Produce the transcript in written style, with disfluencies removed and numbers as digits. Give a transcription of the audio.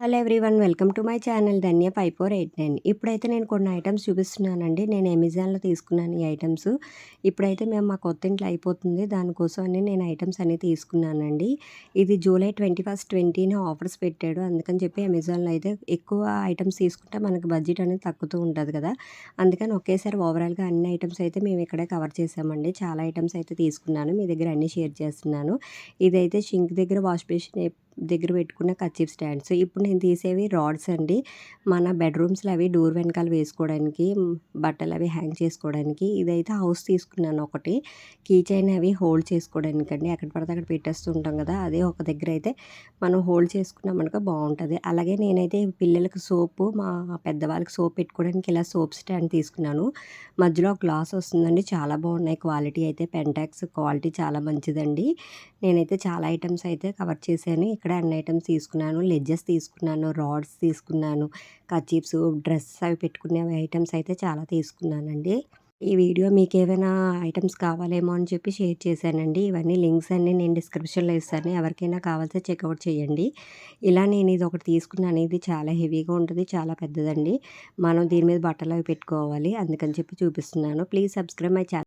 Hello everyone welcome to my channel Dhanya 5489. ఇప్పుడైతే నేను కొన్ని ఐటమ్స్ చూపిస్తున్నానండి. నేను అమెజాన్‌లో తీసుకున్నాను ఈ ఐటమ్స్. ఇప్పుడైతే మేము మా కొత్త ఇంట్లో అయిపోతుంది. దానికోసం అని నేను ఐటమ్స్ అన్నీ తీసుకున్నానండి. ఇది జూలై 21 ఆఫర్స్ పెట్టాడు. అందుకని చెప్పి అమెజాన్‌లో అయితే ఎక్కువ ఐటమ్స్ తీసుకుంటే మనకు బడ్జెట్ అనేది తగ్గుతూ ఉంటది కదా! అందుకని ఒకేసారి ఓవరాల్‌గా అన్ని ఐటమ్స్ అయితే మేము ఇక్కడే కవర్ చేసామండి. చాలా ఐటమ్స్ అయితే తీసుకున్నాను. మీ దగ్గర అన్నీ షేర్ చేస్తున్నాను. ఇదైతే సింక్ దగ్గర వాష్ బేసిన్ దగ్గర పెట్టుకున్న కర్చీఫ్ స్టాండ్స్. ఇప్పుడు నేను తీసేవి రాడ్స్ అండి. మన బెడ్‌రూమ్స్‌లో అవి డోర్ వెనకాల వేసుకోవడానికి, బట్టలు అవి హ్యాంగ్ చేసుకోవడానికి. ఇదైతే హౌస్ తీసుకున్నాను ఒకటి. కీ చైన్ అవి హోల్డ్ చేసుకోవడానికండి. ఎక్కడ పడితే అక్కడ పెట్టేస్తూ ఉంటాం కదా! అదే ఒక దగ్గర అయితే మనం హోల్డ్ చేసుకున్నామనుకో బావుంటది. అలాగే నేనైతే పిల్లలకి సోపు, మా పెద్దవాళ్ళకి సోప్ పెట్టుకోవడానికి ఇలా సోప్ స్టాండ్ తీసుకున్నాను. మధ్యలో గ్లాస్ వస్తుందండి. చాలా బాగున్నాయి క్వాలిటీ అయితే. పెంటాక్స్ క్వాలిటీ చాలా మంచిదండి. నేనైతే చాలా ఐటమ్స్ అయితే కవర్ చేశాను. ఇక్కడ అన్ని ఐటమ్స్ తీసుకున్నాను. లెడ్జెస్ తీసుకున్నాను, రాడ్స్ తీసుకున్నాను, కర్చీఫ్స్, డ్రెస్ అవి పెట్టుకునే ఐటమ్స్ అయితే చాలా తీసుకున్నానండి. ఈ వీడియో మీకేమైనా ఐటమ్స్ కావాలేమో అని చెప్పి షేర్ చేశానండి. ఇవన్నీ లింక్స్ అన్నీ నేను డిస్క్రిప్షన్‌లో ఇస్తాను. ఎవరికైనా కావాలితే చెక్‌ఔట్ చేయండి. ఇలా నేను ఇదొకటి తీసుకున్నాను. ఇది చాలా హెవీగా ఉంటది. చాలా పెద్దదండి. మనం దీని మీద బట్టలు అవి పెట్టుకోవాలి. అందుకని చెప్పి చూపిస్తున్నాను. Please subscribe my channel.